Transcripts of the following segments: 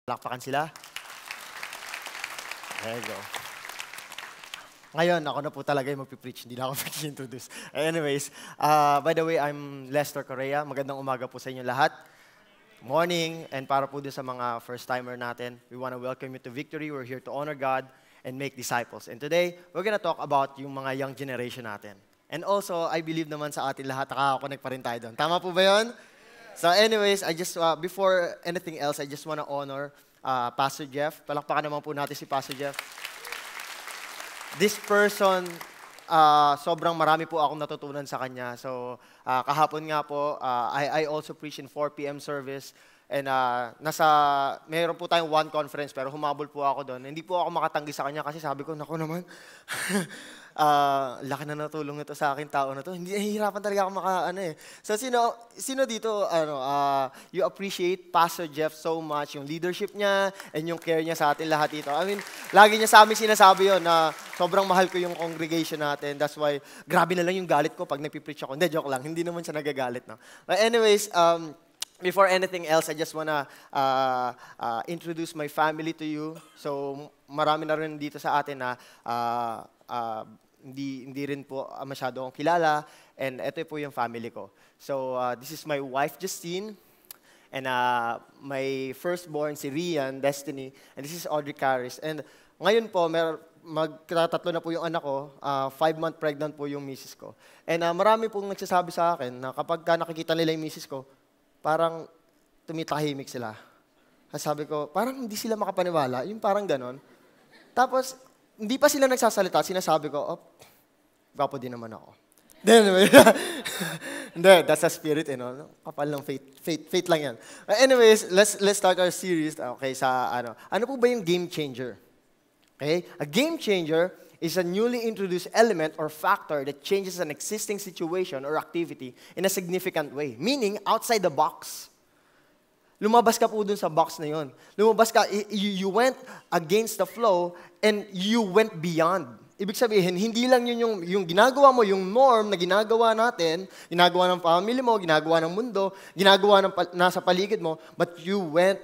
Palakpakan sila. There you go. Ngayon, ako na po talaga yung magpipreach. Hindi na ako mag-introduce. Anyways, by the way, I'm Lester Correa. Magandang umaga po sa inyo lahat. Morning. And para po din sa mga first-timer natin, we want to welcome you to Victory. We're here to honor God and make disciples. And today, we're gonna talk about yung mga young generation natin. And also, I believe naman sa atin lahat, nakaka-connect pa rin tayo doon. Tama po ba yun? So anyways, I just, before anything else, I just want to honor Pastor Jeff. Palakpakan naman po natin si Pastor Jeff. This person, sobrang marami po akong natutunan sa kanya. So kahapon nga po, I also preach in 4 p.m. service. And mayroon po tayong one conference, pero humabol po ako doon. Hindi po ako makatanggi sa kanya kasi sabi ko, naku naman, laki na natulong ito sa akin tao na to. Hindi, hihirapan talaga ako So sino dito, you appreciate Pastor Jeff so much, yung leadership niya, and yung care niya sa atin lahat dito. I mean, lagi niya sa amin sinasabi yun na sobrang mahal ko yung congregation natin. That's why, grabe na lang yung galit ko pag nagpipreach ako. Hindi, joke lang. Hindi naman siya nagagalit. No? But anyways, before anything else, I just wanna introduce my family to you. So, marami na rin dito sa atin na hindi rin po masyado akong kilala. And ito po yung family ko. So, this is my wife, Justine. And my firstborn, si Rian, Destiny. And this is Audrey Caris. And ngayon po, magtatatlo na po yung anak ko. 5-month pregnant po yung misis ko. And marami pong nagsasabi sa akin na kapag nakikita nila yung misis ko, parang tumitahimik sila. Sabi ko, parang hindi sila makapaniwala. Yung parang ganon. Tapos, hindi pa sila nagsasalita. Sinasabi ko, gwapo din naman ako. Then, hindi, that's a spirit, Kapal ng faith. Faith lang yan. Anyways, let's start our series. Okay, ano po ba yung game changer? Okay? A game changer is a newly introduced element or factor that changes an existing situation or activity in a significant way. Meaning, outside the box. Lumabas ka po dun sa box na yun. Lumabas ka, you went against the flow and you went beyond. Ibig sabihin, hindi lang yun yung ginagawa mo, yung norm na ginagawa natin, ginagawa ng family mo, ginagawa ng mundo, ginagawa ng nasa paligid mo, but you went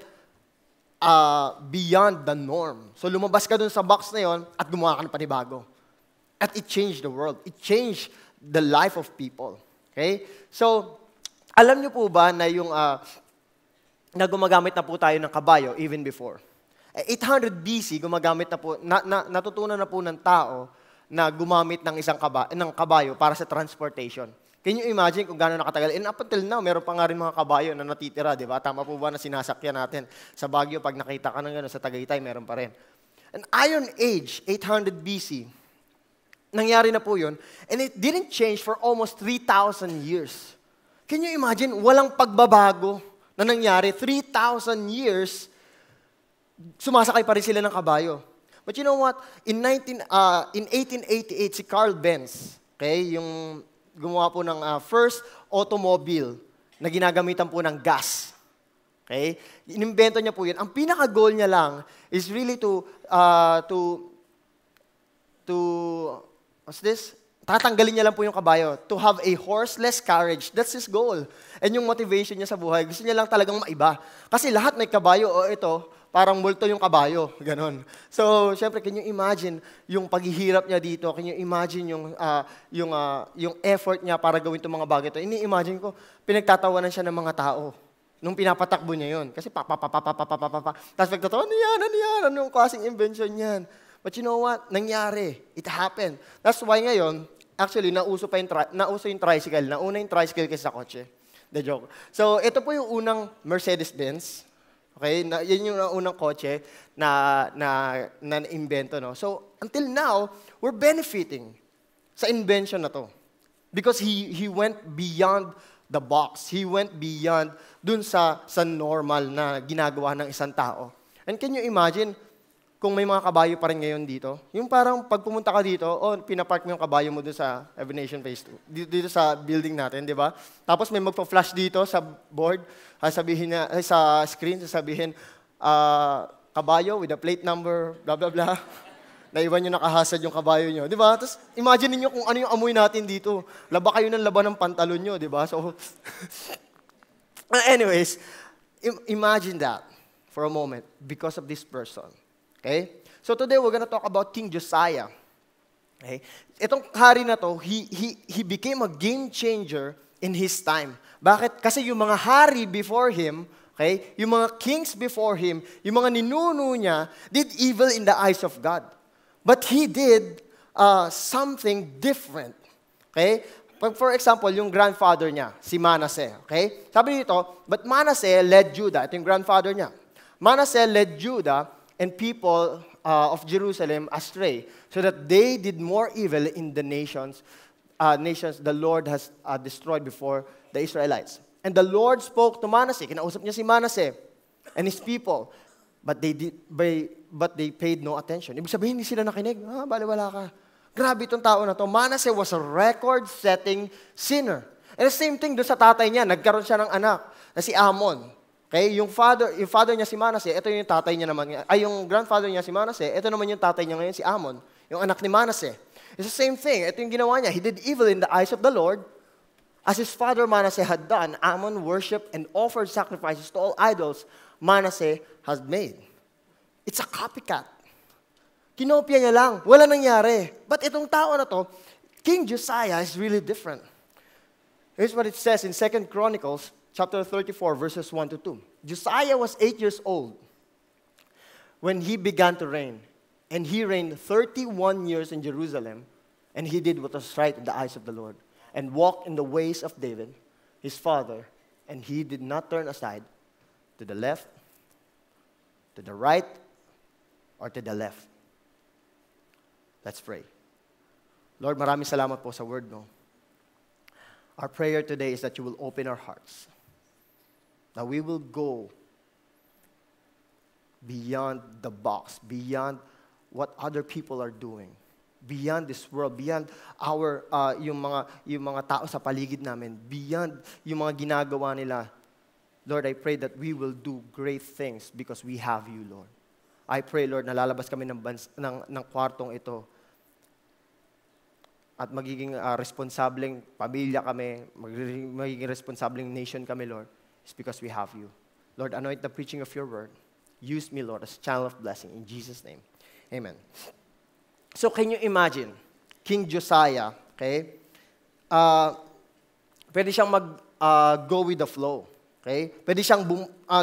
beyond the norm. So lumabas ka dun sa box na yon at gumawa ka ng panibago. At it changed the world. It changed the life of people. Okay? So, alam niyo po ba na yung na gumagamit na po tayo ng kabayo even before? 800 BC, gumagamit na po, natutunan na po ng tao na gumamit ng kabayo para sa transportation. Can you imagine kung gano'n nakatagal? And up until now, meron pa nga rin mga kabayo na natitira, di ba? Tama po ba na sinasakyan natin sa Baguio? Pag nakita ka ng gano'n sa Tagaytay, meron pa rin. An Iron Age, 800 BC, nangyari na po yun, and it didn't change for almost 3,000 years. Can you imagine? Walang pagbabago na nangyari. 3,000 years, sumasakay pa rin sila ng kabayo. But you know what? In 1888, si Carl Benz, okay, yung gumawa po ng first automobile na ginagamitan po ng gas. Okay? Inimbento niya po yun. Ang pinaka-goal niya lang is really to what's this? Tatanggalin niya lang po yung kabayo. To have a horseless carriage. That's his goal. And yung motivation niya sa buhay, gusto niya lang talagang maiba. Kasi lahat may kabayo, ito, parang multo yung kabayo. Ganon. So, syempre, can you imagine yung paghihirap niya dito? Can you imagine yung effort niya para gawin itong mga bagay ito? Ini-imagine ko, pinagtatawanan siya ng mga tao nung pinapatakbo niya yun. Kasi tapos pagtatawa, ano yan? Anong klaseng invention yan? But you know what? Nangyari. It happened. That's why ngayon, actually, nauso yung tricycle. Nauna yung tricycle kaysa sa kotse. The joke. So, ito po yung unang Mercedes-Benz. Okay? Yan yung unang kotse na invento. No? So, until now, we're benefiting sa invention na to. Because he went beyond the box. He went beyond dun sa normal na ginagawa ng isang tao. And can you imagine, kung may mga kabayo pa rin ngayon dito, yung parang pag pumunta ka dito, pinapark mo yung kabayo mo doon sa Aviation Phase 2, dito sa building natin, di ba? Tapos may magpa-flash dito sa board, sabihin niya, sa screen, sasabihin, kabayo with a plate number, blah, blah, blah. Naiwan nyo nakahasad yung kabayo nyo, di ba? Tapos imagine niyo kung ano yung amoy natin dito. Laba kayo ng laba ng pantalon nyo, di ba? So, anyways, imagine that. for a moment because of this person. Okay? So today, we're gonna talk about King Josiah. Okay? Itong hari na to, he became a game changer in his time. Bakit? Kasi yung mga hari before him, okay, yung mga kings before him, yung mga ninuno niya, did evil in the eyes of God. But he did something different. Okay? For example, yung grandfather niya, si Manasseh. Okay? Sabi dito, but Manasseh led Judah. Ito yung grandfather niya. Manasseh led Judah and people of Jerusalem astray, so that they did more evil in the nations the Lord has destroyed before the Israelites. And the Lord spoke to Manasseh. Kinausap niya si Manasseh and his people, but they paid no attention. Ibig sabihin, hindi sila nakinig. Baliwala ka. Grabe itong tao na to. Manasseh was a record-setting sinner. And the same thing doon sa tatay niya. Nagkaroon siya ng anak na si Amon. Okay? Yung father niya si Manasseh, ito yung tatay niya naman. Ay, yung grandfather niya si Manasseh, ito naman yung tatay niya ngayon, si Amon. Yung anak ni Manasseh. It's the same thing. Ito yung ginawa niya. He did evil in the eyes of the Lord. As his father Manasseh had done, Amon worshipped and offered sacrifices to all idols Manasseh has made. It's a copycat. Kinopia niya lang. Wala nangyari. But itong tao na to, King Josiah is really different. Here's what it says in 2 Chronicles chapter 34, verses 1 to 2. Josiah was 8 years old when he began to reign. And he reigned 31 years in Jerusalem, and he did what was right in the eyes of the Lord, and walked in the ways of David, his father, and he did not turn aside to the left, to the right, or to the left. Let's pray. Lord, maraming salamat po sa word mo. Our prayer today is that you will open our hearts, that we will go beyond the box, beyond what other people are doing, beyond this world, beyond our yung mga tao sa paligid namin, beyond yung mga ginagawa nila. Lord, I pray that we will do great things because we have you, Lord. I pray, Lord, nalalabas kami ng kwartong ito at magiging responsableng pamilya kami, magiging responsableng nation kami, Lord. It's because we have you. Lord, anoint the preaching of your word. Use me, Lord, as a channel of blessing. In Jesus' name. Amen. So can you imagine, King Josiah, okay? Pwede siyang go with the flow. Okay? Pwede siyang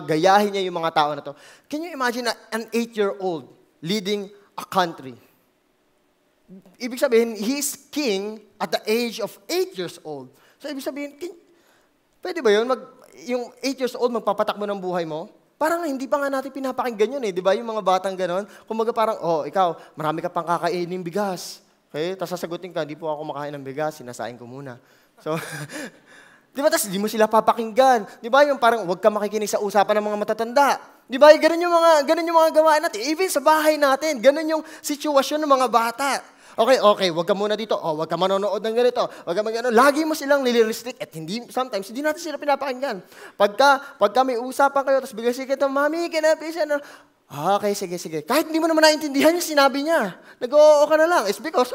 gayahin niya yung mga tao na to. Can you imagine an 8-year-old leading a country? Ibig sabihin, he's king at the age of 8 years old. So ibig sabihin, pwede ba yun? Yung 8 years old, magpapatakbo ng buhay mo? Parang hindi pa nga natin pinapakinggan yun di ba? Yung mga batang ganon. Kumbaga parang, ikaw, marami ka pang kakainin bigas. Okay? Tapos sasagutin ka, hindi po ako makain ng bigas, sinasain ko muna. So, di ba? Tapos hindi mo sila papakinggan. Di ba? Yung parang, huwag ka makikinig sa usapan ng mga matatanda. Di ba? Ganun yung mga gawain natin. Even sa bahay natin, ganun yung sitwasyon ng mga bata. Okay, wag ka muna dito. Wag ka manonood ng ganito. Wag ka magano. Lagi mo silang nilirestrict at sometimes hindi natin sila pinapakinggan. Pagka may usapan kayo, tapos bigla siya Mami, kinapisa na. Okay, sige. Kahit hindi mo naman naintindihan yung sinabi niya. Nag-oo ka na lang. It's because,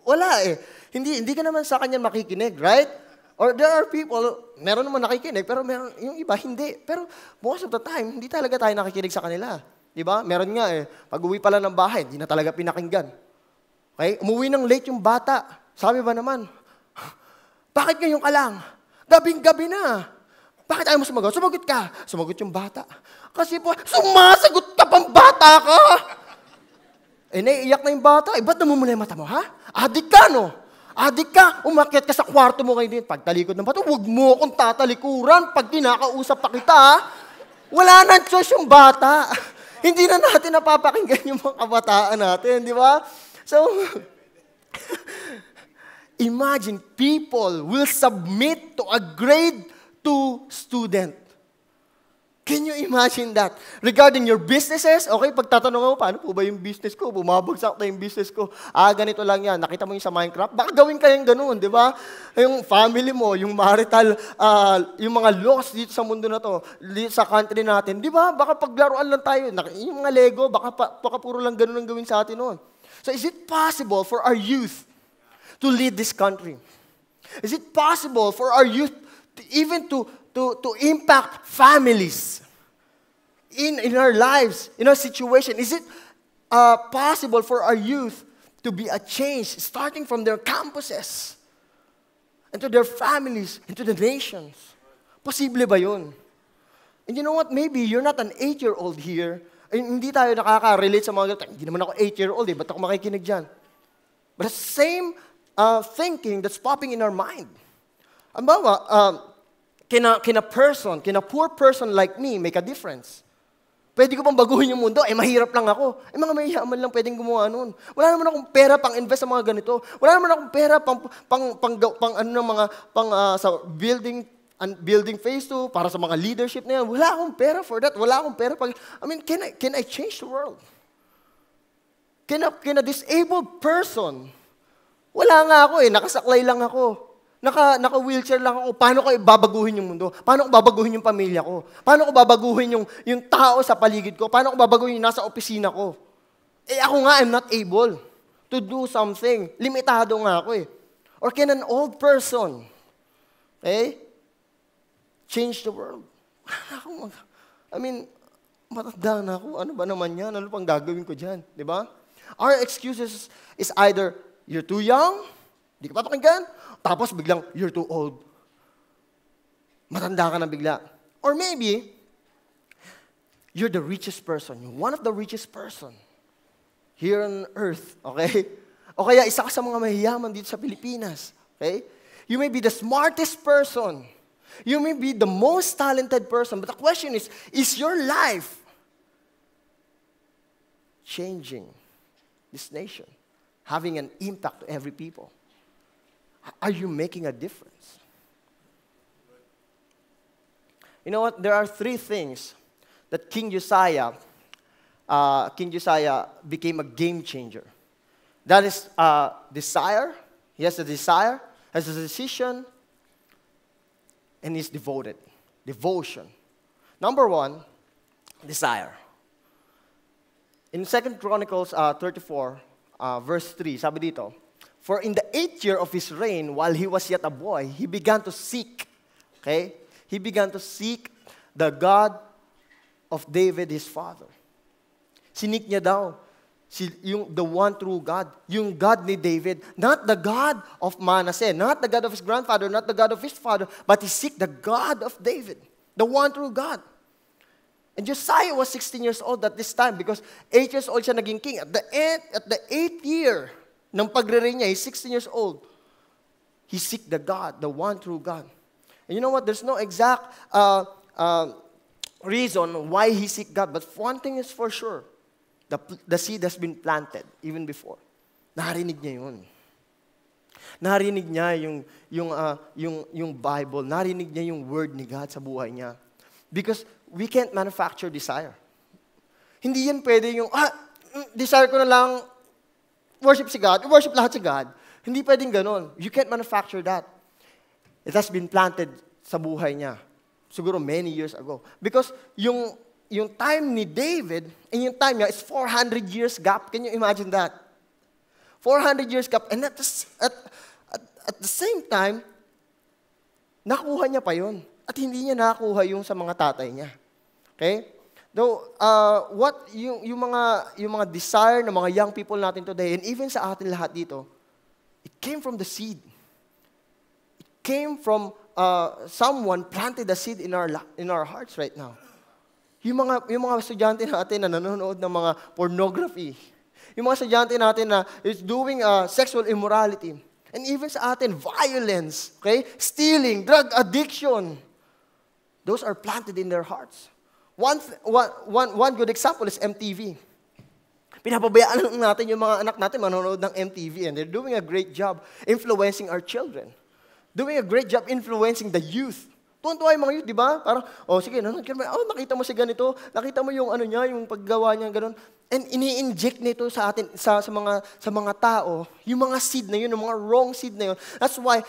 wala eh. Hindi ka naman sa kanya makikinig, right? Or there are people, meron naman nakikinig, pero meron, yung iba, hindi. Pero most of the time, hindi talaga tayo nakikinig sa kanila. Diba? Meron nga eh, pag-uwi pala ng bahay, hindi na talaga pinakinggan. Okay? Umuwi ng late yung bata. Sabi ba naman, bakit ngayon ka lang? Gabing-gabi na. Bakit ayaw mo sumagot? Sumagot ka. Sumagot yung bata. Kasi po, sumasagot ka pang bata ka! Naiiyak na yung bata. Ba't namumula yung mata mo, ha? Adik ka, no? Adik ka, umakyat ka sa kwarto mo ngayon din. Pag talikod ng bata, huwag mo akong tatalikuran. Pag kinakausap pa kita, ha? Wala nang choice yung bata. Hindi na natin napapakinggan yung mga kabataan natin, di ba? So, imagine people will submit to a grade 2 student. Can you imagine that? Regarding your businesses, okay, pagtatanong mo, paano po ba yung business ko? Bumabagsak na yung business ko. Ganito lang yan. Nakita mo yung sa Minecraft? Baka gawin kayong ganun, di ba? Yung family mo, yung marital, yung mga laws dito sa mundo na to, dito sa country natin, di ba? Baka paglaruan lang tayo. Yung mga Lego, baka puro lang ganun ang gawin sa atin noon. So is it possible for our youth to lead this country? Is it possible for our youth to impact families? in our lives, in our situation? Is it possible for our youth to be a change starting from their campuses, into their families, into the nations? Posible ba yun? And you know what? Maybe you're not an 8-year-old here. Ay, hindi tayo nakaka-relate sa mga ganito. Hindi naman ako 8-year-old eh. Ba't ako makikinig dyan? But the same thinking that's popping in our mind. Ang bawa, can a poor person like me make a difference? Pwede ko bang baguhin yung mundo? Mahirap lang ako. Mga mayayaman lang pwedeng gumawa nun. Wala naman akong pera pang invest sa mga ganito. Wala naman akong pera sa building phase 2, para sa mga leadership na yan. Wala akong pera for that. Wala akong pera pag... can I change the world? Can a disabled person? Wala nga ako nakasaklay lang ako. Naka-wheelchair lang ako. Paano ko babaguhin yung mundo? Paano ko babaguhin yung pamilya ko? Paano ko babaguhin yung tao sa paligid ko? Paano ko babaguhin yung nasa opisina ko? Ako nga, I'm not able to do something. Limitado nga ako Or can an old person, change the world? Matanda na ako. Ano ba naman yan? Ano pang gagawin ko dyan? Di ba? Our excuses is either, you're too young, di ka papakinggan, tapos biglang, you're too old. Matanda ka na bigla. Or maybe, you're the richest person. You're one of the richest person here on earth. Okay? O kaya, isa ka sa mga mahiyaman dito sa Pilipinas. Okay? You may be the smartest person. You may be the most talented person. But the question is your life changing this nation? Having an impact to every people? Are you making a difference? You know what? There are 3 things that King Josiah became a game changer. That is desire. He has a desire, has a decision, and he's devoted. Devotion. Number 1, desire. In 2 Chronicles 34, verse 3, sabi dito, for in the 8th year of his reign, while he was yet a boy, he began to seek. Okay? He began to seek the God of David, his father. Sinik niya daw the one true God, yung God ni David, not the God of Manasseh, not the God of his grandfather, not the God of his father, but he seek the God of David, the one true God. And Josiah was 16 years old at this time because 8 years old siya naging king. At the 8th year ng pagre-reign niya, he's 16 years old. He seek the God, the one true God. And you know what? There's no exact reason why he seek God. But one thing is for sure. The seed has been planted even before. Narinig niya yun. Narinig niya yung Bible. Narinig niya yung word ni God sa buhay niya. Because we can't manufacture desire. Hindi yan pwede yung, desire ko na lang worship si God, worship lahat si God. Hindi pwedeng ganon. You can't manufacture that. It has been planted sa buhay niya. Siguro many years ago. Because yung time ni David and yung time niya is 400 years gap. Can you imagine that? 400 years gap. And at the same time, nakuha niya pa yun. At hindi niya nakuha yung sa mga tatay niya. Okay? Though, yung mga desire ng mga young people natin today, and even sa atin lahat dito, it came from the seed. It came from someone planted a seed in our hearts right now. Yung mga estudyante natin na nanonood ng mga pornography, yung mga estudyante natin na is doing sexual immorality, and even sa atin, violence, okay? Stealing, drug addiction, those are planted in their hearts. One good example is MTV. Pinapabayaan lang natin yung mga anak natin manonood ng MTV, and they're doing a great job influencing our children. Doing a great job influencing the youth. Tuwan-tuwa yung mga youth, di ba? Parang, sige, nakita mo si ganito, nakita mo yung yung paggawa niya, gano'n. And ini-inject nito sa atin, sa mga tao, yung mga seed na yun, yung mga wrong seed na yun. That's why,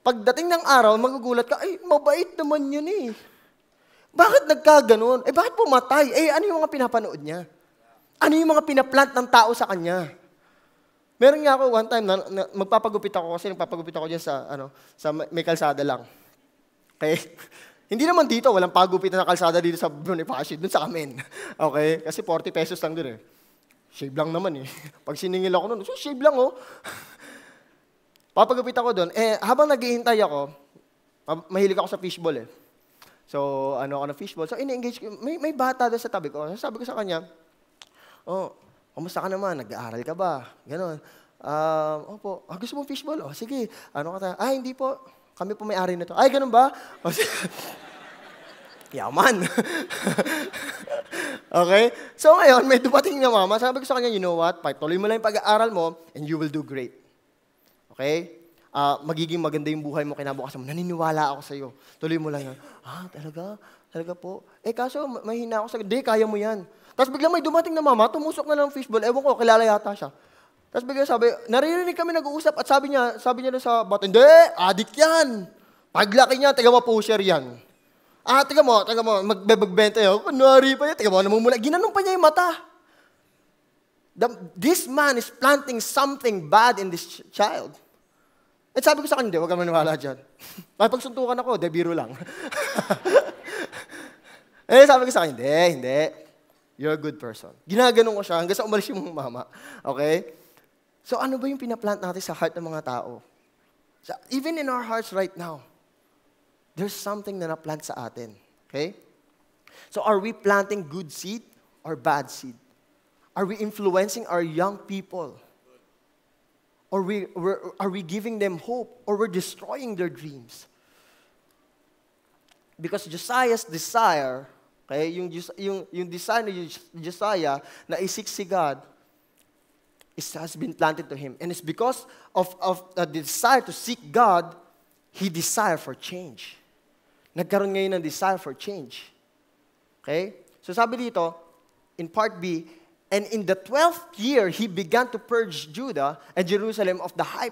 pagdating ng araw, magugulat ka, mabait naman yun eh. Bakit nagkaganon? Bakit pumatay? Ano yung mga pinapanood niya? Ano yung mga pinaplant ng tao sa kanya? Meron nga ako one time, magpapagupit ako kasi nagpapagupit ako dyan sa may kalsada lang. Okay? Hindi naman dito, walang pagupitan na kalsada dito sa Bonifacio, dun sa amin. Okay? Kasi 40 pesos lang dun eh. Shave lang naman eh. Pag siningil ako nun, so shave lang oh. Papagupit ako dun. Habang naghihintay ako, mahilig ako sa fishball eh. So, ako na fishball. So, ini-engage ko. May bata doon sa tabi ko. Sabi ko sa kanya, oh, kumusta ka naman? Nag-aaral ka ba? Ganon. Opo. Gusto mong fishball? Oh, sige. Ano ka tayo? Hindi po. Kami po may-ari nito. Ay, ganun ba? Yaman. Okay? So ngayon, may dumating na mama. Sabi ko sa kanya, you know what? Tuloy mo lang yung pag-aaral mo and you will do great. Okay? Magiging maganda yung buhay mo kinabukasan mo. Naniniwala ako sa iyo. Tuloy mo lang yan. Talaga? Talaga po? Kaso mahina ako sa... Hindi, kaya mo yan. Tapos biglang may dumating na mama, tumusok na lang ng fishball. Ewan ko, kilala yata siya. Tapos biglang sabi, naririnig kami nag-uusap at sabi niya na sa bata, hindi, adik yan. Paglaki niya, taga pusher yan. Taga mo, magbebegbenta yun. Kunwari pa yan, taga mo, namumula. Ginanong pa niya yung mata. This man is planting something bad in this child. At sabi ko sa kanya, hindi, huwag ka maniwala dyan. Pagsuntukan ako, biro lang. Sabi ko sa kanya, hindi. You're a good person. Ginaganon ko siya hanggang sa umalis yung mama. Okay? So ano ba yung pinaplant natin sa heart ng mga tao? So, even in our hearts right now, there's something na na-plant sa atin. Okay? So are we planting good seed or bad seed? Are we influencing our young people? Or are we giving them hope? Or we're destroying their dreams? Because Josiah's desire, okay, yung desire ni Josiah na isik si God, has been planted to him. And it's because of the desire to seek God, he desired for change. Nagkaroon ngayon ng desire for change. Okay? So sabi dito, in part B, and in the 12th year, he began to purge Judah and Jerusalem of the high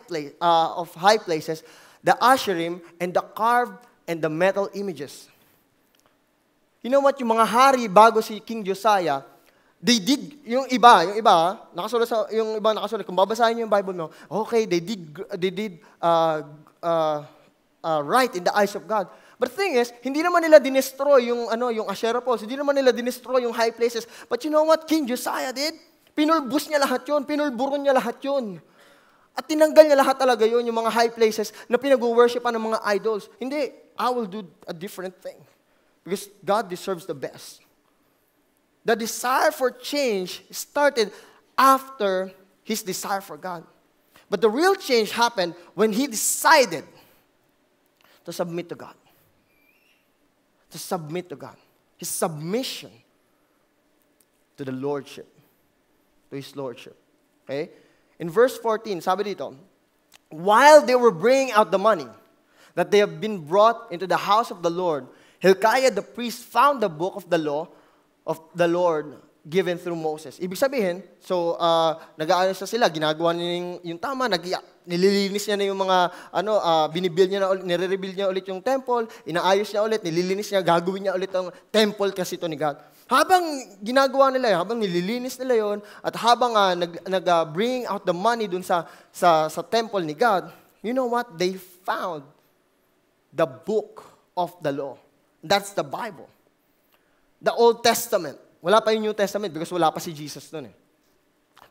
places, the Asherim, and the carved and the metal images. You know what? Yung mga hari bago si King Josiah, they did, yung iba, nakasulat, kung babasahin niyo yung Bible mo, okay, they did right in the eyes of God. But the thing is, hindi naman nila dinestroy yung Asherah poles, hindi naman nila dinestroy yung high places. But you know what King Josiah did? Pinulbus niya lahat yun, pinulburon niya lahat yun. At tinanggal niya lahat talaga yun, yung mga high places na pinag-worshipan ng mga idols. Hindi, I will do a different thing. Because God deserves the best. The desire for change started after his desire for God. But the real change happened when he decided to submit to God. To submit to God. His submission to the Lordship. To His Lordship. Okay? In verse 14, sabi dito, while they were bringing out the money that they have been brought into the house of the Lord, Hilkiah the priest found the book of the law of the Lord given through Moses. Ibig sabihin, so nag-aayos na sila, ginagawa niya yung tama, nililinis niya na yung mga binibuild niya na ulit, nire-rebuild niya ulit yung temple, inaayos niya ulit, nililinis niya, gagawin niya ulit ang temple kasi ito ni God. Habang ginagawa nila yun, habang nililinis nila yun, at habang nag-bring out the money dun sa temple ni God, you know what? They found the book of the law. That's the Bible. The Old Testament. Wala pa yung New Testament because wala pa si Jesus dun eh.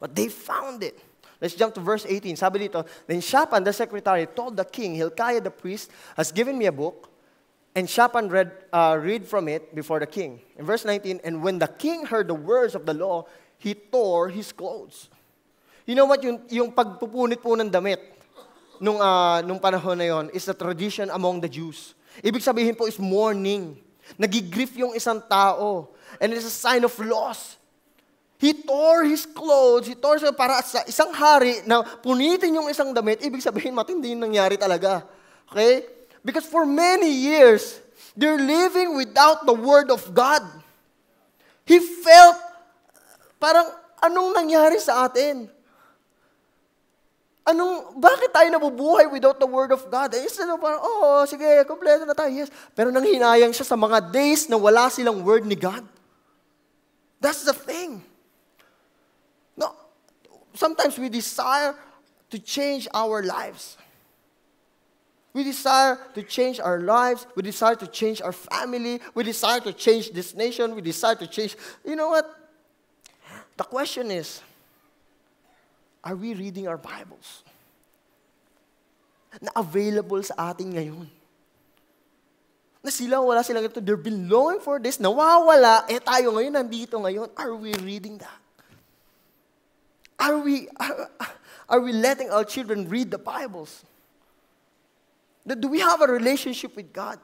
But they found it. Let's jump to verse 18. Sabi dito, then Shaphan the secretary told the king, Hilkiah the priest has given me a book, and Shaphan read from it before the king. In verse 19, and when the king heard the words of the law, he tore his clothes. You know what? Yung pagpupunit po ng damit nung panahon na yon is a tradition among the Jews. Ibig sabihin po is mourning. Nagigrief yung isang tao. And it's a sign of loss. He tore his clothes. Para sa isang hari na punitin yung isang damit, ibig sabihin matindi yung nangyari talaga. Okay? Because for many years, they're living without the Word of God. He felt, parang, anong nangyari sa atin? Bakit tayo nabubuhay without the Word of God? Parang, sige, kompleto na tayo, yes. Pero nanghinayang siya sa mga days na wala silang Word ni God. That's the thing. No, sometimes we desire to change our lives. We desire to change our lives. We desire to change our family. We desire to change this nation. We desire to change. You know what? The question is, are we reading our Bibles? Na available sa atin ngayon. Na sila, wala silang ito. They've been longing for this. Nawawala. Tayo ngayon, nandito ngayon. Are we reading that? Are we letting our children read the Bibles? Do we have a relationship with God?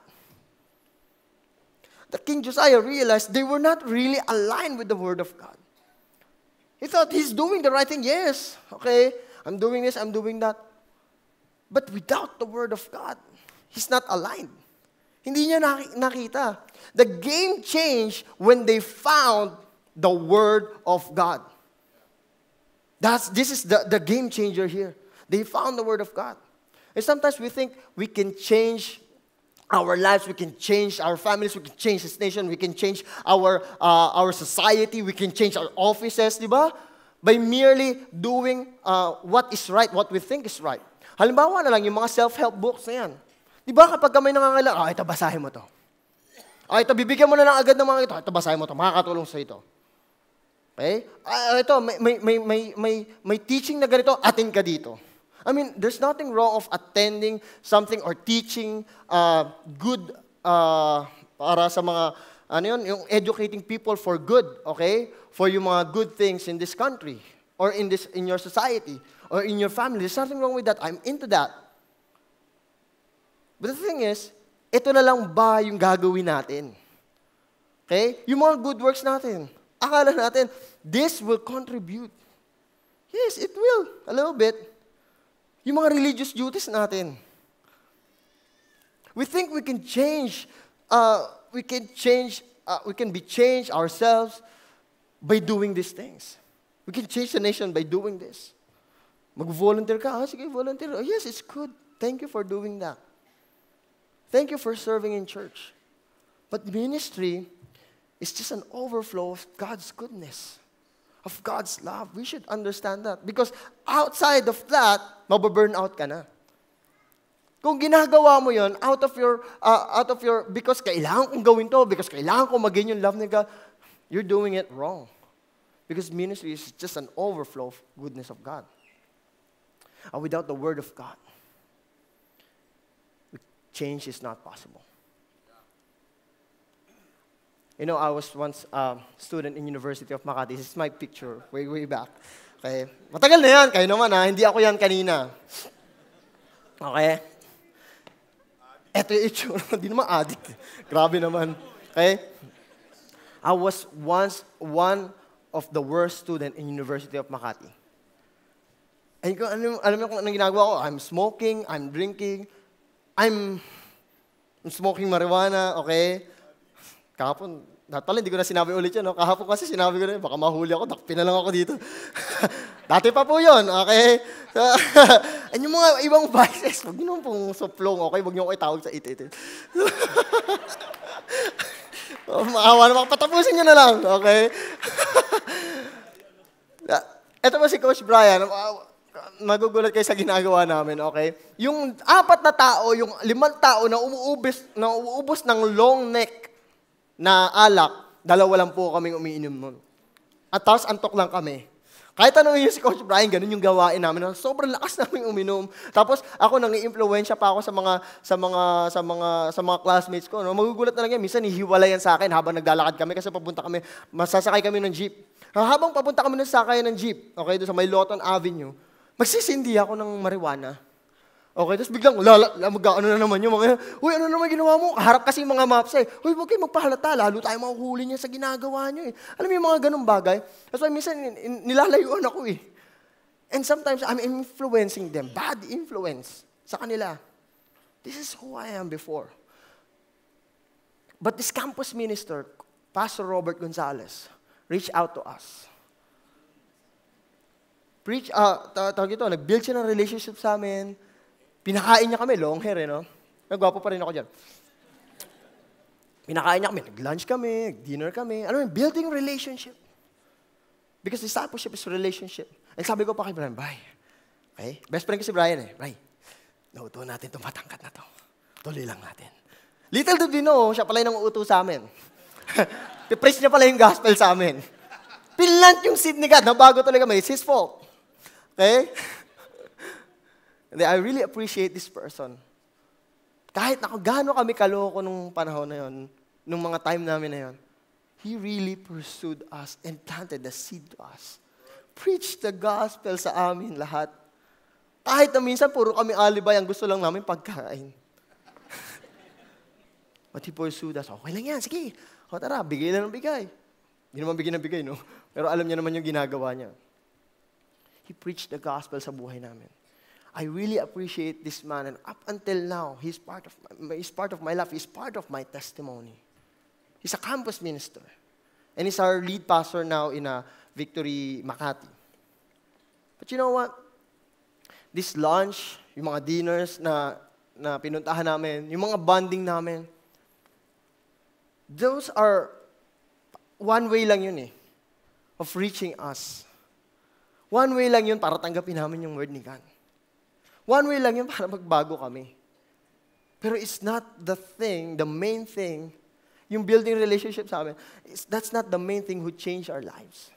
The King Josiah realized they were not really aligned with the Word of God. He thought he's doing the right thing. Yes, okay, I'm doing this, I'm doing that. But without the Word of God, he's not aligned. Hindi niya nakita. The game changed when they found the Word of God. This is the game changer here. They found the Word of God. And sometimes we think we can change our lives, we can change our families, we can change this nation, we can change our society, we can change our offices, di ba? By merely doing what is right, what we think is right. Halimbawa na lang, yung mga self-help books na yan. Di ba kapag may nangangailangan, ito, basahin mo to. Ito, bibigyan mo na lang agad ng mga ito basahin mo to, makakatulong sa ito. Okay? Ito, may teaching na ganito, atin ka dito. I mean, there's nothing wrong of attending something or teaching good para sa mga, yung educating people for good, okay? For yung mga good things in this country or in your society or in your family. There's nothing wrong with that. I'm into that. But the thing is, ito na lang ba yung gagawin natin? Okay? Yung mga good works natin, akala natin, this will contribute. Yes, it will. A little bit. Yung mga religious duties natin. We think we can change, we can be changed ourselves by doing these things. We can change the nation by doing this. Mag-volunteer ka, sige, volunteer. Oh, yes, it's good. Thank you for doing that. Thank you for serving in church. But ministry is just an overflow of God's goodness, of God's love. We should understand that. Because outside of that, mababurn out ka na. Kung ginagawa mo yon out of your, because kailangan kong gawin to, because kailangan kong maging yung love ni God, you're doing it wrong. Because ministry is just an overflow of goodness of God. And without the Word of God, change is not possible. You know, I was once a student in University of Makati. This is my picture, way back. Okay? Matagal na yan. Kayo naman ha. Hindi ako yan kanina. Okay? Ito yung itsura. Hindi naman addict. Grabe naman. Okay? I was once one of the worst student in University of Makati. And alam mo kung anong ginagawa ko? I'm smoking, I'm drinking, I'm smoking marijuana, okay? Kahapon, pala hindi ko na sinabi ulit yan. No? Kahapon kasi sinabi ko na yun, baka mahuli ako, dakpin na lang ako dito. Dati pa po yun, okay? And yung mga ibang vices, huwag nyo pong suplong, okay? Huwag nyo ko itawag sa it. Maawa naman, patapusin nyo na lang, okay? Ito po si Coach Brian, magugulat kayo sa ginagawa namin, okay? Yung 4 na tao, yung 5 tao na umuubos ng long neck na alak, 2 lang po kaming umiinom nun. At tapos antok lang kami. Kahit tanongin niyo si Coach Brian, ganun yung gawain namin. Sobrang lakas namin uminom. Tapos ako nang-i-impluwensya pa ako sa mga classmates ko. No? Magugulat na lang yan. Minsan hihiwalayan sa akin habang naglalakad kami kasi masasakay kami ng jeep. Habang papunta kami ng sakay ng jeep, okay, doon sa may Lawton Avenue, magsisindi ako ng marijuana. Okay, tapos biglang, ano na naman yung mga, uy, ano naman ginawa mo? Harap kasi yung mga maps eh. Uy, huwag kayo magpahalata, lalo tayo mahuhuli niya sa ginagawa niyo eh. Alam mo yung mga ganung bagay? That's why minsan nilalayuan ako eh. And sometimes I'm influencing them, bad influence sa kanila. This is who I am before. But this campus minister, Pastor Robert Gonzalez, reached out to us. Nag-build siya ng relationship sa amin. Pinakain niya kami, long hair, no? Nagwapo pa rin ako dyan. Pinakain niya kami, nag-lunch kami, nag-dinner kami. Ano yun? Building relationship. Because discipleship is relationship. And sabi ko pa kay Brian, bye. Okay? Best friend ko si Brian eh. Bye. nauto natin itong matangkat na to. Tuloy lang natin. Little did we know, siya pala yung nanguuto sa amin. Pipreach niya pala yung gospel sa amin. Pinlant yung seed ni God. Nabago talaga kami. It's his fault. Okay? And I really appreciate this person. Kahit gaano kami kaloko nung panahon na yun, nung mga time namin na yun, he really pursued us and planted the seed to us. Preach the gospel sa amin lahat. Kahit na minsan, puro kami alibay, ang gusto lang namin pagkain. But he pursued us. Okay lang yan, sige. O tara, bigay lang ng bigay. Hindi naman bigay ng bigay, no? Pero alam niya naman yung ginagawa niya. He preached the gospel sa buhay namin. I really appreciate this man. And up until now, he's part of my life. He's part of my testimony. He's a campus minister. And he's our lead pastor now in Victory, Makati. But you know what? This lunch, yung mga dinners na pinuntahan namin, yung mga bonding namin, those are one way lang yun of reaching us. One way lang yun para tanggapin namin yung word ni God. One way lang yun para magbago kami. Pero it's not the main thing, yung building relationship sa amin, that's not the main thing who changed our lives.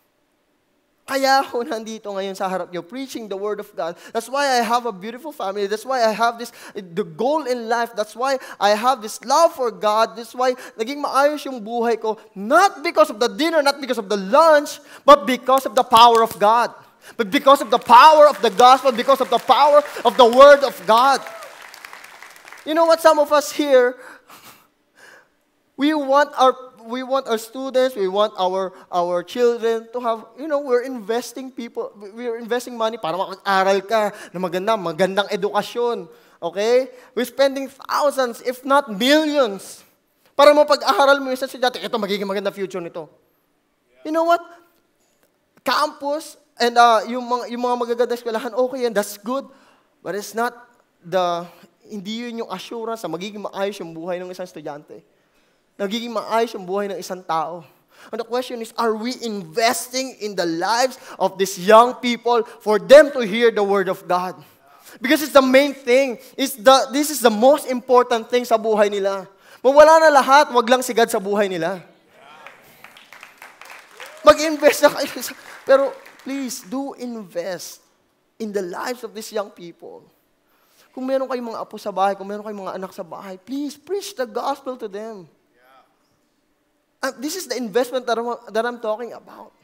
Kaya ako nandito ngayon sa harap niyo, preaching the Word of God. That's why I have a beautiful family. That's why I have the goal in life. That's why I have this love for God. That's why naging maayos yung buhay ko. Not because of the dinner, not because of the lunch, but because of the power of God. But because of the power of the gospel, because of the power of the Word of God. You know what, some of us here, we want our students, we want our children to have, we're investing money para makag-aral ka na magandang edukasyon. Okay? We're spending thousands, if not millions, para mapag-aral mo yung estudyante. Ito, magiging maganda future nito. You know what? Campus and yung mga magaganda eskwelahan, okay yan, that's good. But it's not hindi yun yung assurance na magiging maayos yung buhay ng isang estudyante. Nagiging maayos yung buhay ng isang tao. And the question is, are we investing in the lives of these young people for them to hear the Word of God? Because it's the main thing. This is the most important thing sa buhay nila. Mawala na lahat, wag lang si God sa buhay nila. Mag-invest na kayo. Pero please, do invest in the lives of these young people. Kung meron kayong mga apo sa bahay, kung meron kayong mga anak sa bahay, please preach the gospel to them. This is the investment that I'm talking about.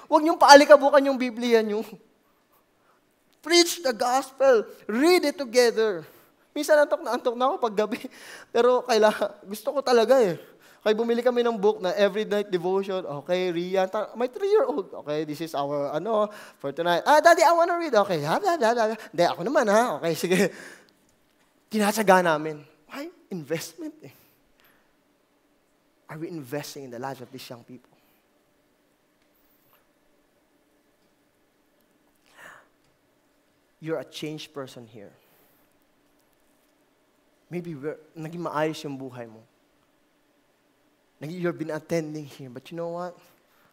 Huwag niyong paalikabukan yung Biblia niyo. Preach the gospel. Read it together. Minsan antok na ako pag gabi. Pero gusto ko talaga Kaya bumili kami ng book na every night devotion. Okay, Rian. My 3-year-old. Okay, this is our, for tonight. Daddy, I wanna read. Okay, Hindi, ako naman Okay, sige. Tinatsaga namin. Why? Investment Are we investing in the lives of these young people? You're a changed person here. Maybe naging maayos yung buhay mo. You've been attending here, but you know what?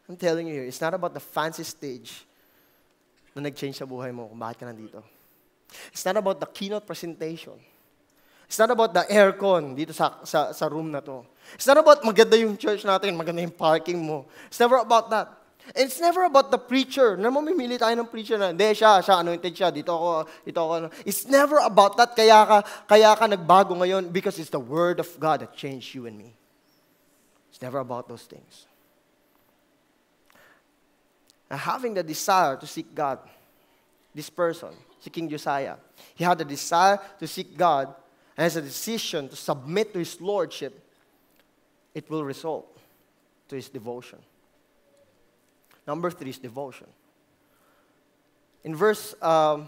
I'm telling you here, it's not about the fancy stage na nag-change sa buhay mo kung bakit ka nandito. It's not about the keynote presentation. It's not about the aircon dito sa room na to. It's not about maganda yung church natin, maganda yung parking mo. It's never about that. And it's never about the preacher. Na mamimili tayo ng preacher na, hindi, siya, anointed siya, dito ako. It's never about that, kaya ka nagbago ngayon because it's the Word of God that changed you and me. It's never about those things. Now, having the desire to seek God, this person, si King Josiah, he had the desire to seek God, and has a decision to submit to His Lordship, it will result to his devotion. Number 3 is devotion. In verse 31,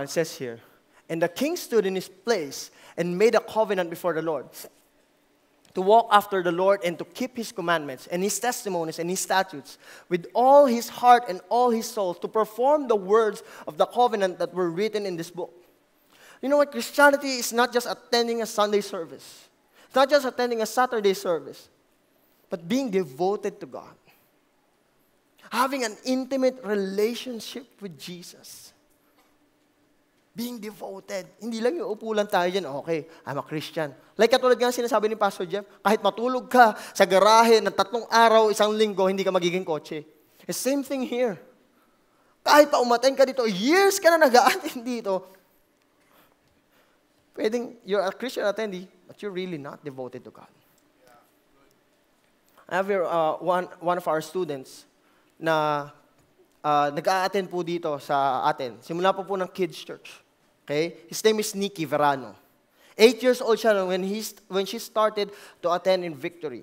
it says here, and the king stood in his place and made a covenant before the Lord to walk after the Lord and to keep His commandments and His testimonies and His statutes with all his heart and all his soul, to perform the words of the covenant that were written in this book. You know what? Christianity is not just attending a Sunday service. It's not just attending a Saturday service, but being devoted to God. Having an intimate relationship with Jesus. Being devoted. Hindi lang yung upo lang tayo dyan, okay, I'm a Christian. Like katulad nga sinasabi ni Pastor Jeff, kahit matulog ka sa garahe ng 3 araw, 1 linggo, hindi ka magiging kotse. The same thing here. Kahit pa umattend ka dito, years ka na nag-a-attend dito, pwedeng you're a Christian attendee, but you're really not devoted to God. I have here one of our students na nag-a-attend po dito sa atin. Simula po ng kids church. Okay? His name is Nicky Verano. 8 years old siya when she started to attend in Victory.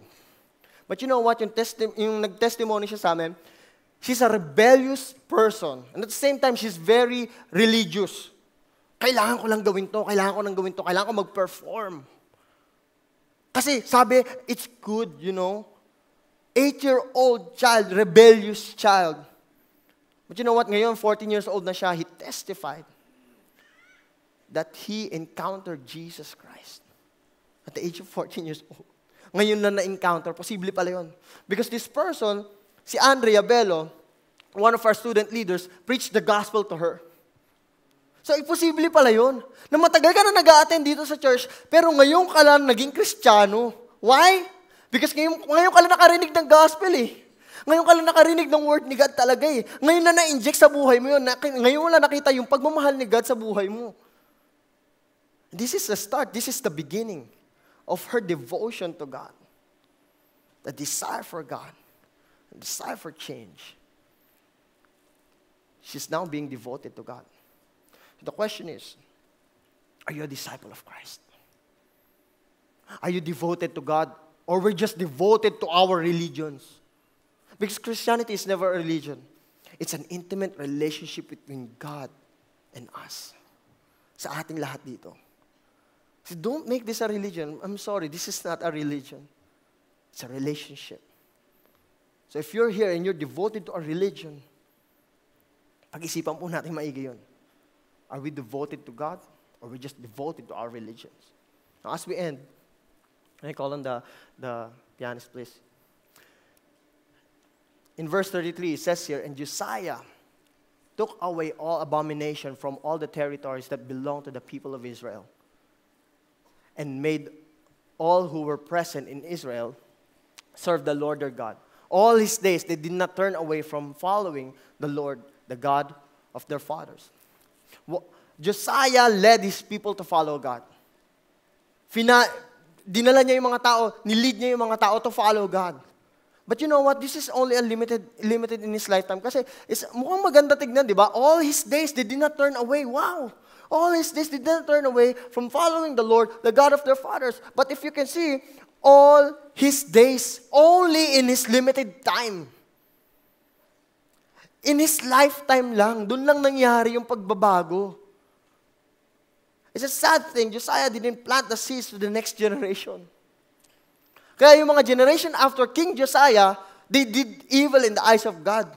But you know what? Yung nag-testimony siya sa amin, she's a rebellious person. And at the same time, she's very religious. Kailangan ko lang gawin to, kailangan ko mag-perform. Kasi sabi, it's good, 8-year-old child, rebellious child. But you know what? Ngayon, 14 years old na siya, he testified that he encountered Jesus Christ at the age of 14 years old. Ngayon na na-encounter, posible pala yun. Because this person, si Andrea Bello, one of our student leaders, preached the gospel to her. So, posible pala yun. Na matagal ka na nag-a-attend dito sa church, pero ngayon ka lang naging Kristiyano. Why? Because ngayon ka lang nakarinig ng gospel eh. Ngayon ka lang nakarinig ng word ni God talaga eh. Ngayon na na-inject sa buhay mo yun. Ngayon mo lang nakita yung pagmamahal ni God sa buhay mo. This is the start. This is the beginning of her devotion to God. The desire for God. The desire for change. She's now being devoted to God. The question is, are you a disciple of Christ? Are you devoted to God? Or we're just devoted to our religions? Because Christianity is never a religion. It's an intimate relationship between God and us. Sa ating lahat dito. So don't make this a religion. I'm sorry, this is not a religion. It's a relationship. So if you're here and you're devoted to a religion, pag-isipan po natin maigi yun. Are we devoted to God? Or are we just devoted to our religions? Now as we end, can I call on the pianist, please? In verse 33, it says here, and Josiah took away all abomination from all the territories that belonged to the people of Israel, and made all who were present in Israel serve the Lord their God. All his days, they did not turn away from following the Lord, the God of their fathers. Josiah led his people to follow God. Dinala niya yung mga tao, nilid niya yung mga tao to follow God. But you know what? This is only limited in his lifetime. Kasi mukhang maganda tignan, di ba? All his days, they did not turn away. Wow! All his days, they did not turn away from following the Lord, the God of their fathers. But if you can see, all his days, only in his limited time. In his lifetime lang, dun lang nangyari yung pagbabago. It's a sad thing, Josiah didn't plant the seeds to the next generation. Kaya yung mga generation after King Josiah, they did evil in the eyes of God.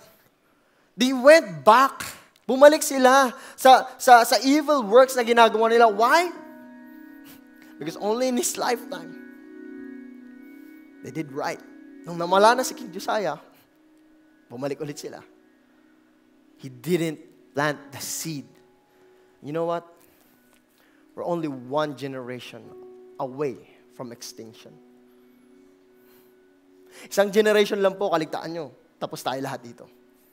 They went back. Bumalik sila sa evil works na ginagawa nila. Why? Because only in his lifetime, they did right. Nung namala na si King Josiah, bumalik ulit sila. He didn't plant the seed. You know what? We're only one generation away from extinction. Isang generation lang po, kaligtaan nyo. Tapos tayo lahat dito.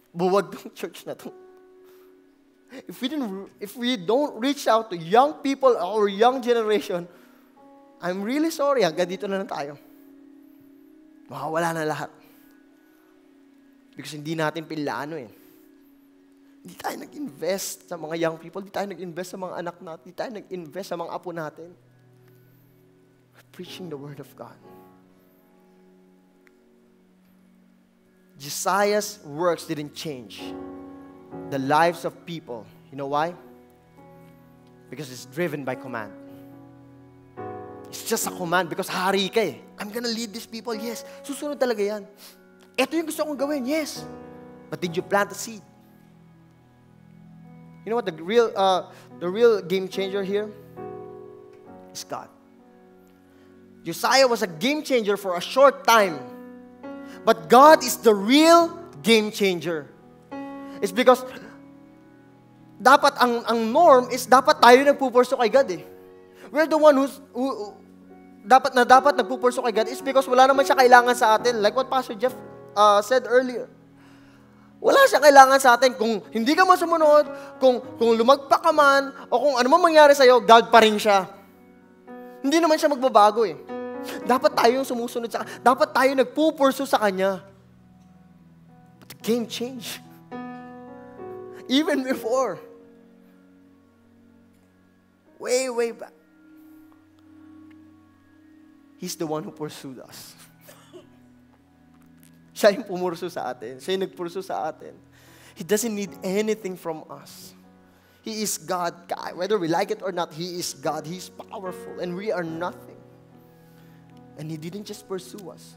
Buwag tong church na to. If we don't reach out to young people or young generation, I'm really sorry, hanggang dito na lang tayo. Makawala na lahat. Because hindi natin pinlaano eh. Hindi tayo nag-invest sa mga young people, hindi tayo nag-invest sa mga anak natin, hindi tayo nag-invest sa mga apo natin. We're preaching the Word of God. Josiah's works didn't change the lives of people. You know why? Because it's driven by command. It's just a command because hari ka eh. I'm gonna lead these people, yes. Susunod talaga yan. Ito yung gusto kong gawin, yes. But did you plant a seed? You know what the real game changer here is God. Josiah was a game changer for a short time. But God is the real game changer. It's because dapat ang norm is dapat tayo nagpupurso kay God eh. We're the one who dapat nagpupurso kay God is because wala naman siya kailangan sa atin. Like what Pastor Jeff said earlier. Wala siya kailangan sa atin. Kung hindi ka man sumunod, kung lumagpak ka man, o kung ano man mangyari sa'yo, God pa rin siya. Hindi naman siya magbabago eh. Dapat tayo yung sumusunod sa Kanya. Dapat tayo nagpupurso sa Kanya. But the game changed. Even before. Way back. He's the one who pursued us. Siya yung pumurso sa atin. Siya yung nagpurso sa atin. He doesn't need anything from us. He is God. Whether we like it or not, He is God. He's powerful. And we are nothing. And He didn't just pursue us.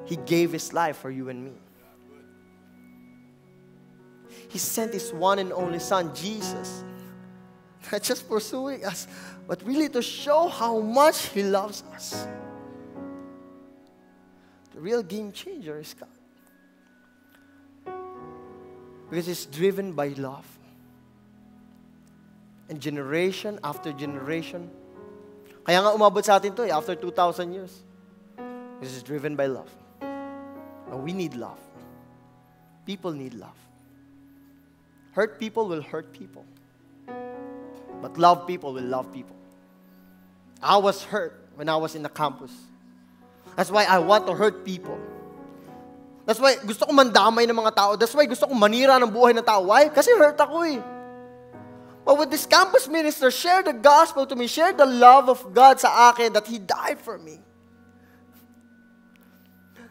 He gave His life for you and me. He sent His one and only Son, Jesus. Not just pursuing us, but really to show how much He loves us. The real game changer is God. Because it's driven by love. And generation after generation. Kaya nga umabot sa atin to after 2,000 years. Because it's driven by love. And we need love. People need love. Hurt people will hurt people. But love people will love people. I was hurt when I was in the campus. That's why I want to hurt people. That's why gusto ko mandamay ng mga tao. That's why gusto ko manira ng buhay ng tao. Why? Kasi hurt ako eh. But with this campus minister, share the gospel to me. Share the love of God sa akin that He died for me.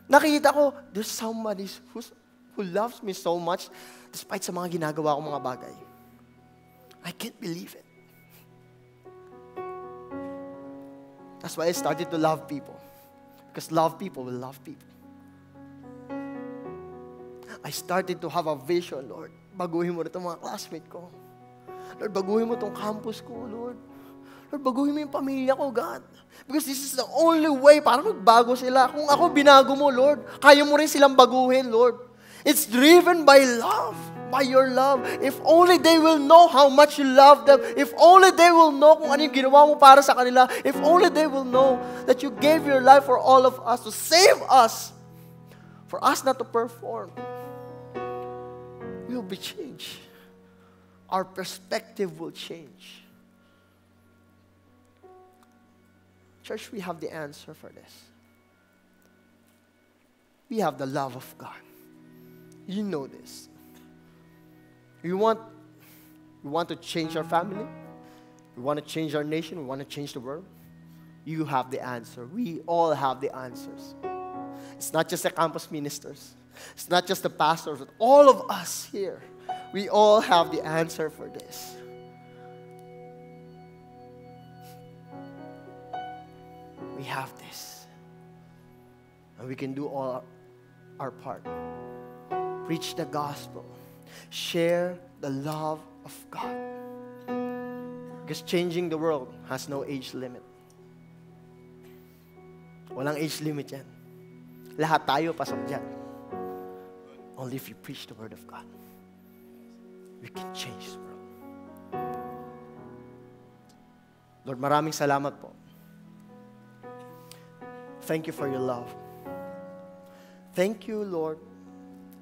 Nakikita ko, there's somebody who loves me so much despite sa mga ginagawa kong mga bagay. I can't believe it. That's why I started to love people. Because love people will love people. I started to have a vision, Lord. Baguhin mo na itong mga classmate ko. Lord, baguhin mo itong campus ko, Lord. Lord, baguhin mo yung pamilya ko, God. Because this is the only way para magbago sila. Kung ako binago mo, Lord, kaya mo rin silang baguhin, Lord. It's driven by love. By your love. If only they will know how much you love them. If only they will know kung ano yung ginawa mo para sa kanila. If only they will know that you gave your life for all of us, to save us, for us not to perform. We will be changed. Our perspective will change. Church, we have the answer for this. We have the love of God. You know this. We want to change our family. We want to change our nation. We want to change the world. You have the answer. We all have the answers. It's not just the campus ministers. It's not just the pastors. But all of us here, we all have the answer for this. We have this. And we can do all our part. Preach the gospel. Share the love of God. Because changing the world has no age limit. Walang age limit yan. Lahat tayo pasok dyan. Only if you preach the word of God, we can change the world. Lord, maraming salamat po. Thank you for your love. Thank you, Lord,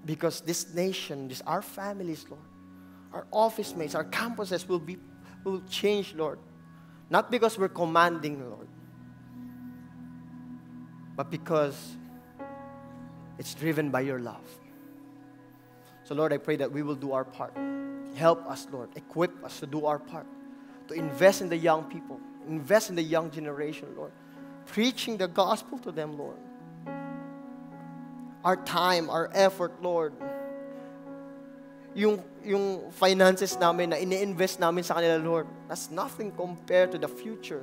because this nation, our families, Lord, our office mates, our campuses will change, Lord. Not because we're commanding, Lord, but because it's driven by your love. So, Lord, I pray that we will do our part. Help us, Lord. Equip us to do our part. To invest in the young people. Invest in the young generation, Lord. Preaching the gospel to them, Lord. Our time, our effort, Lord. Yung finances namin na ini-invest namin sa kanila, Lord, that's nothing compared to the future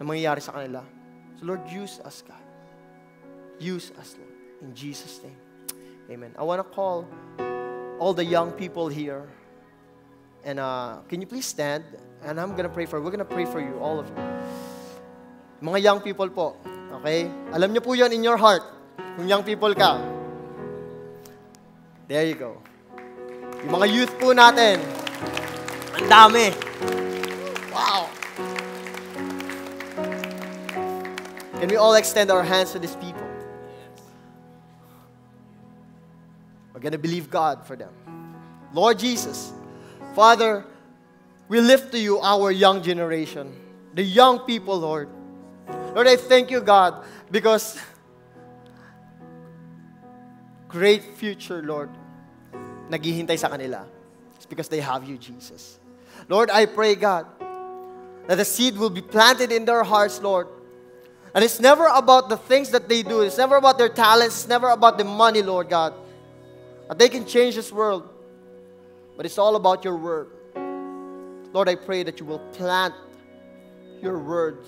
na mangyayari sa kanila. So, Lord, use us, God. Use us, Lord. In Jesus' name. Amen. I want to call all the young people here. And can you please stand? And I'm going to pray for you. We're going to pray for you, all of you. Mga young people po. Okay? Alam niyo po yan in your heart. Kung young people ka. There you go. Yung mga youth po natin, ang dami. Wow. Can we all extend our hands to these people? We're going to believe God for them. Lord Jesus, Father, we lift to you our young generation, the young people, Lord. Lord, I thank you, God, because great future, Lord, naghihintay sa kanila. It's because they have you, Jesus. Lord, I pray, God, that the seed will be planted in their hearts, Lord. And it's never about the things that they do. It's never about their talents. It's never about the money, Lord God. That they can change this world. But it's all about your word. Lord, I pray that you will plant your words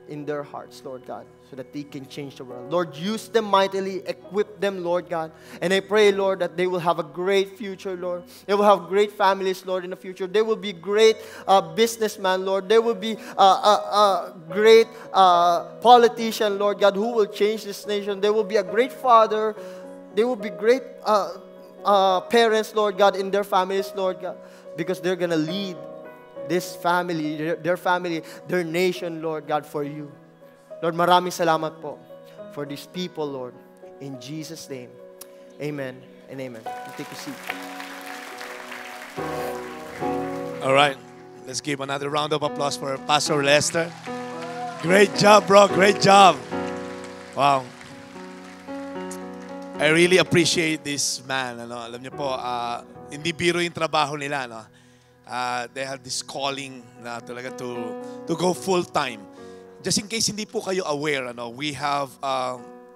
in their hearts, Lord God, so that they can change the world. Lord, use them mightily, equip them, Lord God. And I pray, Lord, that they will have a great future, Lord. They will have great families, Lord, in the future. They will be great businessmen, Lord. They will be a great politician, Lord God, who will change this nation. They will be a great father. They will be great parents, Lord God, in their families, Lord God, because they're going to lead this family, their family, their nation, Lord God, for you. Lord, maraming salamat po for these people, Lord. In Jesus' name, amen and amen. You take a seat. All right. Let's give another round of applause for Pastor Lester. Great job, bro. Great job. Wow. I really appreciate this man. Ano, alam niyo po, hindi biro yung trabaho nila. No? They have this calling na talaga to go full time. Just in case hindi po kayo aware, ano, we have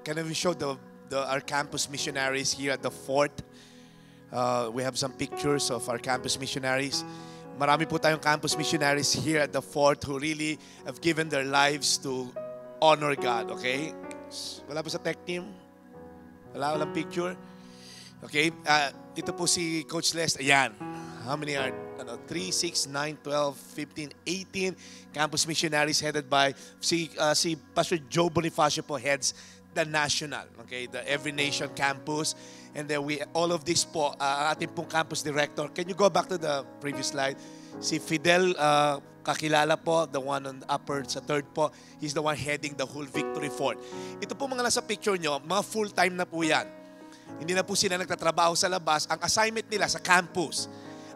can we show our campus missionaries here at the fort? We have some pictures of our campus missionaries. Marami po tayong campus missionaries here at the fort who really have given their lives to honor God. Okay? Wala po sa tech team? Walang picture? Okay? Ito po si Coach Les. Ayan. How many are? 3, 6, 9, 12, 15, 18 campus missionaries headed by si Pastor Joe Bonifacio po heads the national, okay, the Every Nation campus. And then all of this po, ating pong campus director. Can you go back to the previous slide? Si Fidel kakilala po, the one on the upper sa third po, he's the one heading the whole Victory Fort. Ito po mga nasa picture nyo, mga full-time na po yan. Hindi na po sila nagtatrabaho sa labas. Ang assignment nila sa campus,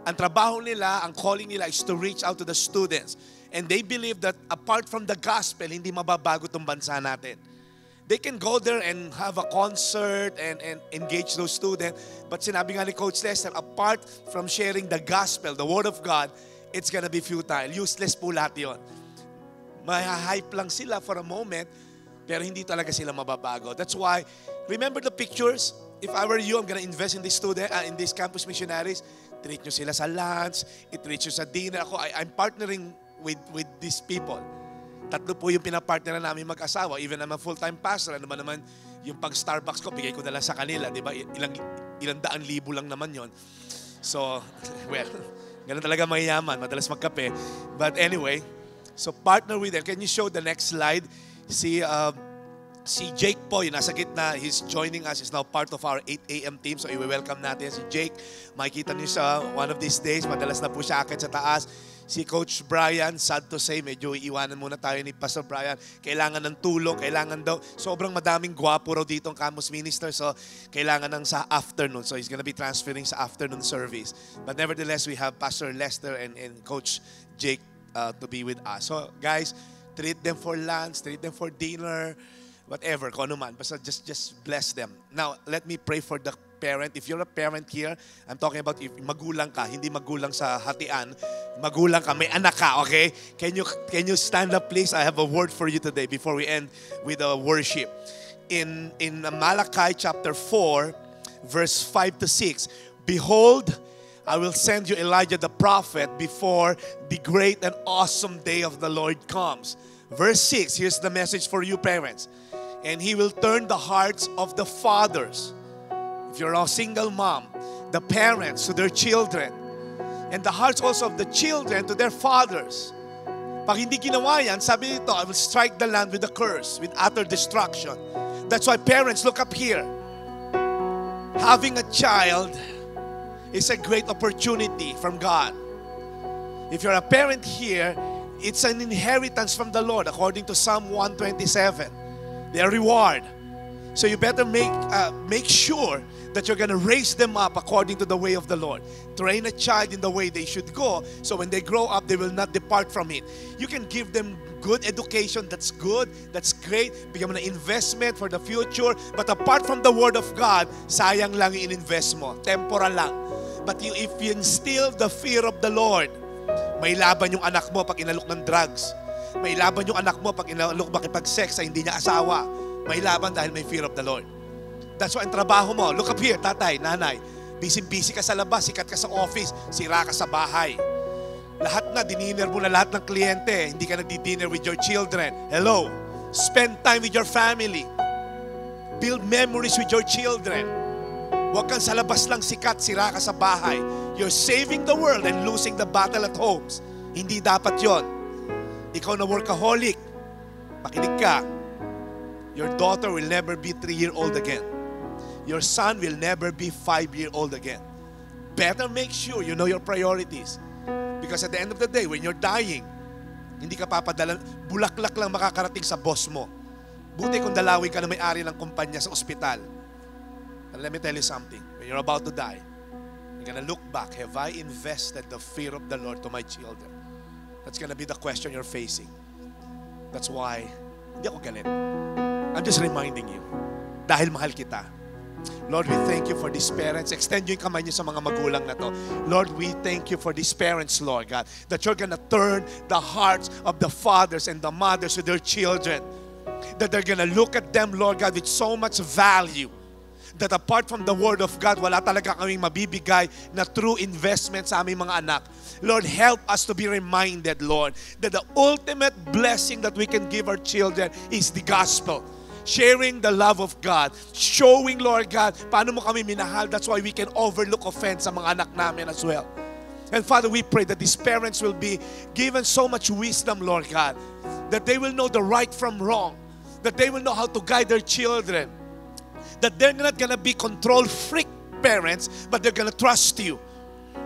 ang trabaho nila, ang calling nila is to reach out to the students. And they believe that apart from the gospel, hindi mababago itong bansa natin. They can go there and have a concert and engage those students. But sinabi nga ni Coach Lester, apart from sharing the gospel, the word of God, it's gonna be futile. Useless po lahat yun. Maha-hype lang sila for a moment, pero hindi talaga sila mababago. That's why, remember the pictures? If I were you, I'm gonna invest in this student, in these campus missionaries. Treat nyo sila sa lunch, i-treat nyo sa dinner. I'm partnering with these people. Tatlo po yung pinapartneran namin mag-asawa. Even naman full-time pastor, ano ba naman yung pag-Starbucks ko, bigay ko na lang sa kanila. Di ba? Ilang daan libo lang naman yon. So, well, ganun talaga mayayaman. Madalas magkape. But anyway, so partner with them. Can you show the next slide? Si Jake po, yung nasa gitna, he's joining us. He's now part of our 8 a.m. team. So, i-welcome natin si Jake. Makikita niyo sa one of these days. Madalas na po siya akit sa taas. Si Coach Brian, sad to say, medyo iiwanan muna tayo ni Pastor Brian. Kailangan ng tulong, kailangan daw. Sobrang madaming gwapo raw dito ang campus minister. So, kailangan ng sa afternoon. So, he's gonna be transferring sa afternoon service. But nevertheless, we have Pastor Lester and Coach Jake to be with us. So, guys, treat them for lunch, treat them for dinner, whatever, kung ano man. Basta just bless them. Now, let me pray for the parent. If you're a parent here, I'm talking about if magulang ka, hindi magulang sa hatian, magulang ka, may anak ka, okay? Can you stand up, please? I have a word for you today before we end with the worship. In Malachi chapter 4, verse 5 to 6, behold, I will send you Elijah the prophet before the great and awesome day of the Lord comes. Verse 6, here's the message for you parents. And he will turn the hearts of the fathers, if you're a single mom, the parents to their children, and the hearts also of the children to their fathers. Pag hindi ginawa yan, sabi nito, I will strike the land with a curse, with utter destruction. That's why parents, look up here. Having a child is a great opportunity from God. If you're a parent here, it's an inheritance from the Lord according to Psalm 127. Their reward. So you better make sure that you're going to raise them up according to the way of the Lord. Train a child in the way they should go, so when they grow up, they will not depart from it. You can give them good education, that's good, that's great. Bigyan mo na investment for the future. But apart from the Word of God, sayang lang yung in-invest mo. Temporal lang. But if you instill the fear of the Lord, may laban yung anak mo pag inalok ng drugs. May laban yung anak mo pag inalok makipag-sex sa hindi niya asawa. May laban dahil may fear of the Lord. That's why ang trabaho mo, look up here, tatay, nanay, busy-busy ka sa labas, sikat ka sa office, sira ka sa bahay. Lahat na, dininer mo na lahat ng kliyente, hindi ka nagdi-dinner with your children. Hello, spend time with your family. Build memories with your children. Huwag kang sa labas lang sikat, sira ka sa bahay. You're saving the world and losing the battle at homes. Hindi dapat yon. Ikaw na workaholic, makinig ka. Your daughter will never be 3-year-old again. Your son will never be 5-year-old again. Better make sure you know your priorities. Because at the end of the day, when you're dying, hindi ka papadala, bulaklak lang makakarating sa boss mo. Buti kung dalawin ka na may-ari ng kumpanya sa ospital. And let me tell you something. When you're about to die, you're gonna look back. Have I invested the fear of the Lord to my children? That's gonna be the question you're facing. That's why, hindi ako galit. I'm just reminding you. Dahil mahal kita. Lord, we thank you for these parents. Extend yung kamay niyo sa mga magulang na to. Lord, we thank you for these parents, Lord God, that you're gonna turn the hearts of the fathers and the mothers to their children. That they're gonna look at them, Lord God, with so much value. That apart from the Word of God, wala talaga kaming mabibigay na true investment sa aming mga anak. Lord, help us to be reminded, Lord, that the ultimate blessing that we can give our children is the gospel. Sharing the love of God. Showing, Lord God, paano mo kami minahal. That's why we can overlook offense sa mga anak namin as well. And Father, we pray that these parents will be given so much wisdom, Lord God, that they will know the right from wrong. That they will know how to guide their children. That they're not gonna be control freak parents, but they're gonna trust you.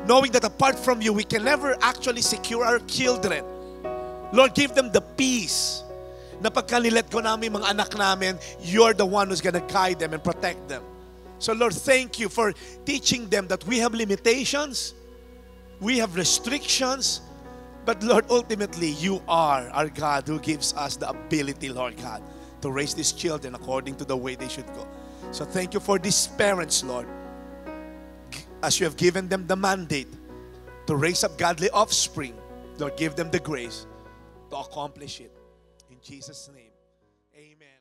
Knowing that apart from you, we can never actually secure our children. Lord, give them the peace na pagka nilet go namin mga anak namin, you're the one who's gonna guide them and protect them. So Lord, thank you for teaching them that we have limitations, we have restrictions, but Lord, ultimately, you are our God who gives us the ability, Lord God, to raise these children according to the way they should go. So thank you for these parents, Lord, as you have given them the mandate to raise up godly offspring. Lord, give them the grace to accomplish it. In Jesus' name, amen.